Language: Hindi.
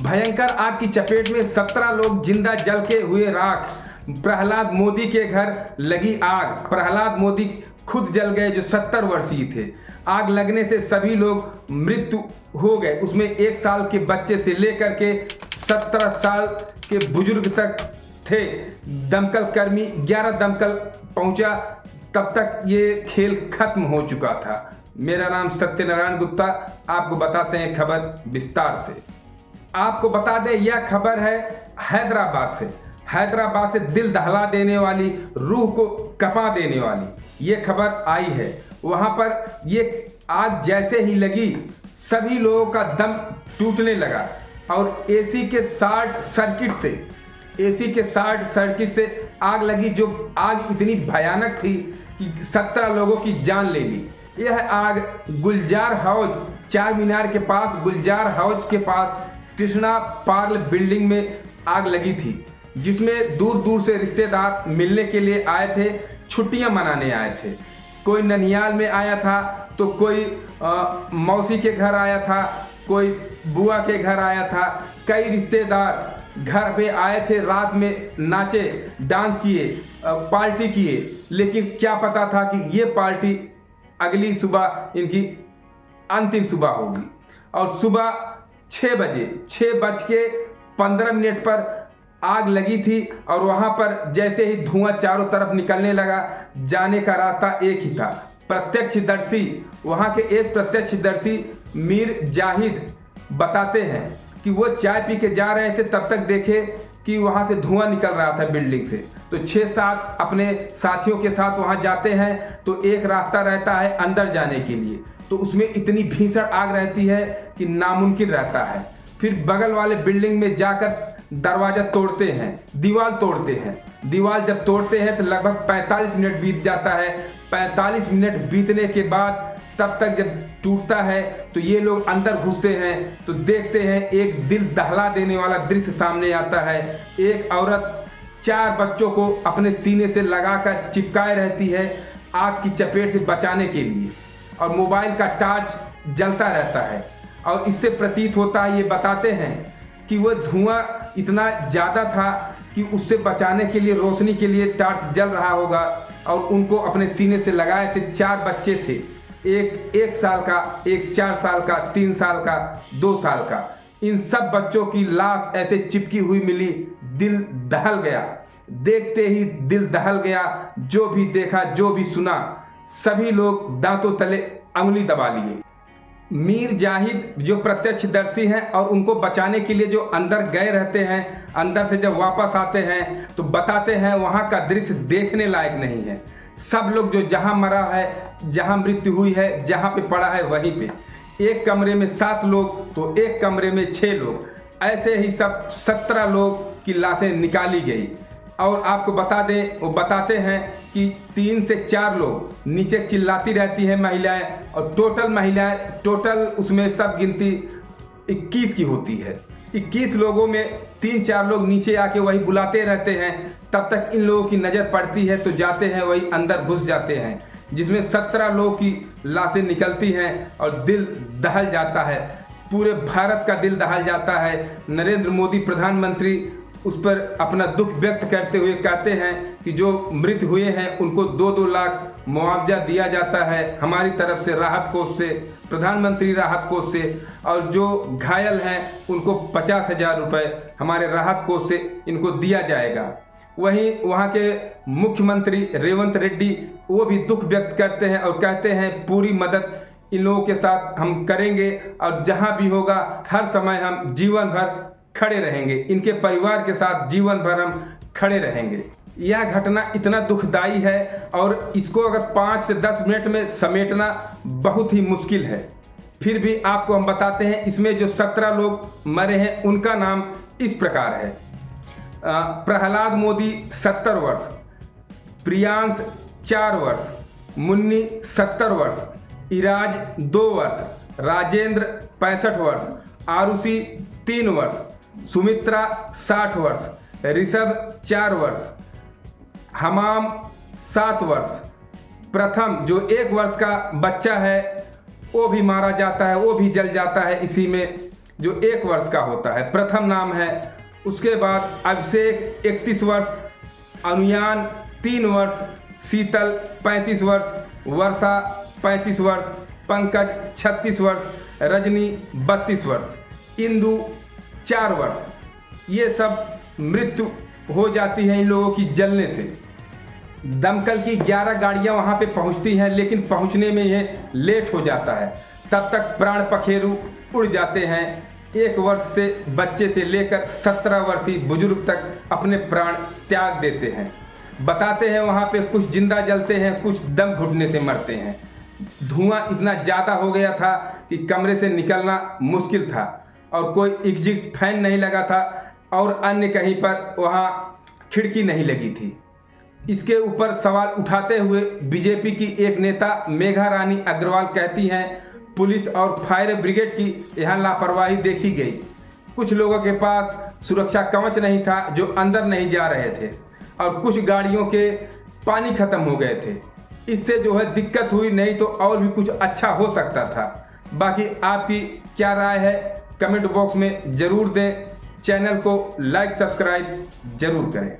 भयंकर आग की चपेट में 17 लोग जिंदा जल के हुए राख। प्रहलाद मोदी के घर लगी आग। प्रहलाद मोदी खुद जल गए जो 70 वर्षीय थे। आग लगने से सभी लोग मृत्यु हो गए। उसमें 1 साल के बच्चे से लेकर के 17 साल के बुजुर्ग तक थे। दमकल कर्मी 11 दमकल पहुंचा, तब तक ये खेल खत्म हो चुका था। मेरा नाम सत्यनारायण गुप्ता। आपको बताते हैं खबर विस्तार से। आपको बता दें, यह खबर है हैदराबाद से। हैदराबाद से दिल दहला देने वाली, रूह को कपा देने वाली ये खबर आई है। वहां पर ये आग जैसे ही लगी, सभी लोगों का दम टूटने लगा और एसी के शॉर्ट सर्किट से आग लगी, जो आग इतनी भयानक थी कि 17 लोगों की जान ले ली। यह आग गुलजार हाउस, चार मीनार के पास, गुलजार हाउस के पास कृष्णा पार्ल बिल्डिंग में आग लगी थी, जिसमें दूर दूर से रिश्तेदार मिलने के लिए आए थे, छुट्टियां मनाने आए थे। कोई ननिहाल में आया था, तो कोई मौसी के घर आया था, कोई बुआ के घर आया था। कई रिश्तेदार घर पे आए थे, रात में नाचे, डांस किए, पार्टी किए। लेकिन क्या पता था कि ये पार्टी अगली सुबह इनकी अंतिम सुबह होगी। और सुबह 6:15 पर आग लगी थी और वहां पर जैसे ही धुआं चारों तरफ निकलने लगा, जाने का रास्ता एक ही था। प्रत्यक्षदर्शी, वहां के एक प्रत्यक्षदर्शी मीर जाहिद बताते हैं कि वो चाय पी के जा रहे थे, तब तक देखे कि वहां से धुआं निकल रहा था बिल्डिंग से। तो 6-7 अपने साथियों के साथ वहां जाते हैं, तो एक रास्ता रहता है अंदर जाने के लिए, तो उसमें इतनी भीषण आग रहती है कि नामुमकिन रहता है। फिर बगल वाले बिल्डिंग में जाकर दरवाजा तोड़ते हैं, दीवार तोड़ते हैं। दीवार जब तोड़ते हैं तो लगभग 45 मिनट बीत जाता है। 45 मिनट बीतने के बाद तब तक जब टूटता है तो ये लोग अंदर घुसते हैं, तो देखते हैं एक दिल दहला देने वाला दृश्य सामने आता है। एक औरत 4 बच्चों को अपने सीने से लगाकर चिपकाए रहती है आग की चपेट से बचाने के लिए, और मोबाइल का टॉर्च जलता रहता है। और इससे प्रतीत होता है, ये बताते हैं कि वह धुआं इतना ज़्यादा था कि उससे बचाने के लिए, रोशनी के लिए टॉर्च जल रहा होगा, और उनको अपने सीने से लगाए थे। 4 बच्चे थे, एक 1 साल का, एक 4 साल का, 3 साल का, 2 साल का। इन सब बच्चों की लाश ऐसे चिपकी हुई मिली। दिल दहल गया, देखते ही दिल दहल गया। जो भी देखा, जो भी सुना, सभी लोग दांतों तले अंगुली दबा लिए। मीर जाहिद जो प्रत्यक्षदर्शी हैं और उनको बचाने के लिए जो अंदर गए रहते हैं, अंदर से जब वापस आते हैं तो बताते हैं वहाँ का दृश्य देखने लायक नहीं है। सब लोग जो जहाँ मरा है, जहाँ मृत्यु हुई है, जहाँ पे पड़ा है वहीं पे, एक कमरे में 7 लोग तो एक कमरे में 6 लोग, ऐसे ही सब 17 लोग की लाशें निकाली गई। और आपको बता दें, वो बताते हैं कि 3 से 4 लोग नीचे चिल्लाती रहती हैं महिलाएं, और टोटल उसमें सब गिनती 21 की होती है। 21 लोगों में 3-4 लोग नीचे आके वही बुलाते रहते हैं। तब तक इन लोगों की नज़र पड़ती है तो जाते हैं, वही अंदर घुस जाते हैं, जिसमें 17 लोगों की लाशें निकलती हैं और दिल दहल जाता है। पूरे भारत का दिल दहल जाता है। नरेंद्र मोदी प्रधानमंत्री उस पर अपना दुख व्यक्त करते हुए कहते हैं कि जो मृत हुए हैं उनको 2-2 लाख मुआवजा दिया जाता है हमारी तरफ से, राहत कोष से, प्रधानमंत्री राहत कोष से, और जो घायल हैं उनको 50,000 रुपये हमारे राहत कोष से इनको दिया जाएगा। वहीं वहाँ के मुख्यमंत्री रेवंत रेड्डी वो भी दुख व्यक्त करते हैं और कहते हैं पूरी मदद इन लोगों के साथ हम करेंगे, और जहाँ भी होगा हर समय हम जीवन भर खड़े रहेंगे, इनके परिवार के साथ जीवन भर हम खड़े रहेंगे। यह घटना इतना दुखदाई है और इसको अगर 5 से 10 मिनट में समेटना बहुत ही मुश्किल है। फिर भी आपको हम बताते हैं, इसमें जो 17 लोग मरे हैं उनका नाम इस प्रकार है। प्रहलाद मोदी 70 वर्ष, प्रियांश 4 वर्ष, मुन्नी 70 वर्ष, इराज 2 वर्ष, राजेंद्र 65 वर्ष, आरुषि 3 वर्ष, सुमित्रा 60 वर्ष, ऋषभ 4 वर्ष, हमाम 7 वर्ष। प्रथम जो 1 वर्ष का बच्चा है वो भी मारा जाता है, वो भी जल जाता है इसी में। जो 1 वर्ष का होता है, प्रथम नाम है। उसके बाद अभिषेक 31 वर्ष, अनुयान 3 वर्ष, शीतल 35 वर्ष, वर्षा 35 वर्ष, पंकज 36 वर्ष, रजनी 32 वर्ष, इंदु 4 वर्ष। ये सब मृत्यु हो जाती है इन लोगों की जलने से। दमकल की 11 गाड़ियां वहां पे पहुंचती हैं, लेकिन पहुंचने में ये लेट हो जाता है। तब तक प्राण पखेरु उड़ जाते हैं। 1 वर्ष से बच्चे से लेकर 17 वर्षीय बुजुर्ग तक अपने प्राण त्याग देते हैं। बताते हैं वहां पे कुछ जिंदा जलते हैं, कुछ दम घुटने से मरते हैं। धुआं इतना ज़्यादा हो गया था कि कमरे से निकलना मुश्किल था, और कोई एग्जिट फैन नहीं लगा था, और अन्य कहीं पर वहाँ खिड़की नहीं लगी थी। इसके ऊपर सवाल उठाते हुए बीजेपी की एक नेता मेघा रानी अग्रवाल कहती हैं, पुलिस और फायर ब्रिगेड की यहाँ लापरवाही देखी गई। कुछ लोगों के पास सुरक्षा कवच नहीं था जो अंदर नहीं जा रहे थे, और कुछ गाड़ियों के पानी खत्म हो गए थे। इससे जो है दिक्कत हुई, नहीं तो और भी कुछ अच्छा हो सकता था। बाकी आपकी क्या राय है कमेंट बॉक्स में ज़रूर दें। चैनल को लाइक सब्सक्राइब जरूर करें।